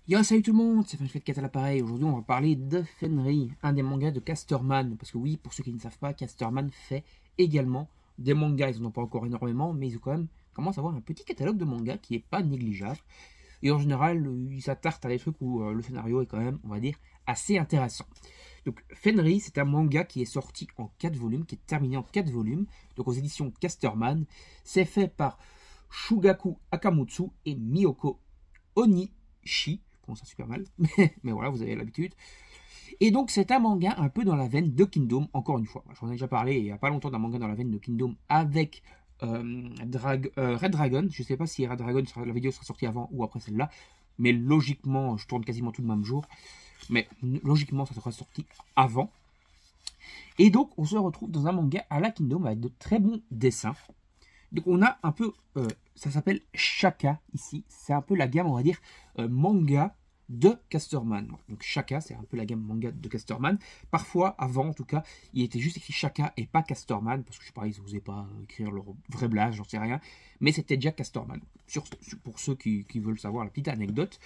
Yo, salut tout le monde, c'est Fenchlet à l'appareil. Aujourd'hui, on va parler de Fenry, un des mangas de Casterman. Parce que oui, pour ceux qui ne savent pas, Casterman fait également des mangas. Ils n'en ont pas encore énormément, mais ils ont quand même commencent à avoir un petit catalogue de mangas qui est pas négligeable. Et en général, ils s'attartent à des trucs où le scénario est quand même, on va dire, assez intéressant. Donc Fenry, c'est un manga qui est sorti en 4 volumes, qui est terminé en 4 volumes, donc aux éditions Casterman. C'est fait par Shugaku Akamutsu et Miyoko Onishi. Ça super mal, mais voilà, vous avez l'habitude. Et donc, c'est un manga un peu dans la veine de Kingdom, encore une fois. J'en ai déjà parlé il n'y a pas longtemps d'un manga dans la veine de Kingdom avec Red Dragon. Je ne sais pas si Red Dragon, la vidéo sera sortie avant ou après celle-là, mais logiquement, je tourne quasiment tout le même jour. Mais logiquement, ça sera sorti avant. Et donc, on se retrouve dans un manga à la Kingdom avec de très bons dessins. Donc on a un peu, ça s'appelle Shaka ici, c'est un peu la gamme, on va dire, manga de Casterman. Donc Shaka, c'est un peu la gamme manga de Casterman. Parfois, avant en tout cas, il était juste écrit Shaka et pas Casterman, parce que je sais pas, ils n'osaient pas écrire leur vrai blaze, j'en sais rien. Mais c'était déjà Casterman, pour ceux qui veulent savoir la petite anecdote.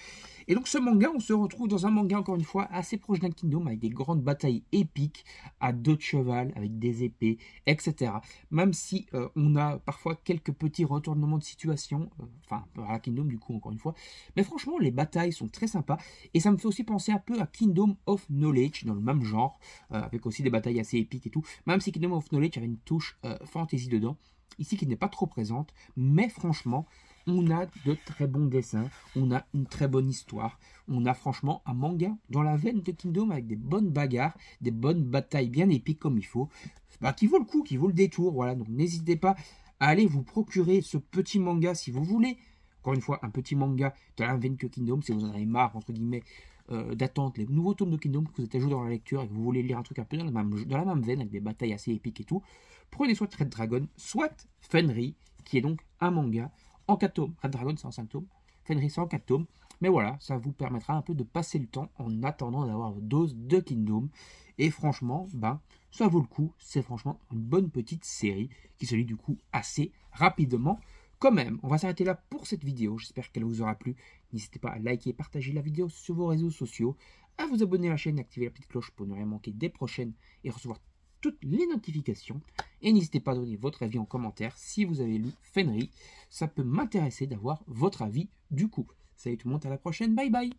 Et donc ce manga, on se retrouve dans un manga, encore une fois, assez proche d'un Kingdom, avec des grandes batailles épiques, à dos de cheval, avec des épées, etc. Même si on a parfois quelques petits retournements de situation, enfin, à la Kingdom du coup, encore une fois. Mais franchement, les batailles sont très sympas, et ça me fait aussi penser un peu à Kingdom of Knowledge, dans le même genre, avec aussi des batailles assez épiques et tout, même si Kingdom of Knowledge avait une touche fantasy dedans, ici qui n'est pas trop présente, mais franchement, on a de très bons dessins, on a une très bonne histoire, on a franchement un manga dans la veine de Kingdom avec des bonnes bagarres, des bonnes batailles bien épiques comme il faut, qui vaut le coup, qui vaut le détour, voilà, donc n'hésitez pas à aller vous procurer ce petit manga si vous voulez. Encore une fois, un petit manga de la veine que Kingdom, si vous en avez marre, entre guillemets, d'attendre les nouveaux tomes de Kingdom, que vous êtes à jour dans la lecture et que vous voulez lire un truc un peu dans la même veine, avec des batailles assez épiques et tout, prenez soit Red Dragon, soit Fenry, qui est donc un manga en 4 tomes. Red Dragon, c'est en 5 tomes. Fenry, c'est en 4 tomes. Mais voilà, ça vous permettra un peu de passer le temps en attendant d'avoir votre dose de Kingdom. Et franchement, ça vaut le coup. C'est franchement une bonne petite série qui se lit du coup assez rapidement quand même. On va s'arrêter là pour cette vidéo. J'espère qu'elle vous aura plu. N'hésitez pas à liker et partager la vidéo sur vos réseaux sociaux, à vous abonner à la chaîne et activer la petite cloche pour ne rien manquer des prochaines et recevoir toutes les notifications. Et n'hésitez pas à donner votre avis en commentaire si vous avez lu Fenry. Ça peut m'intéresser d'avoir votre avis du coup. Salut tout le monde, à la prochaine, bye bye.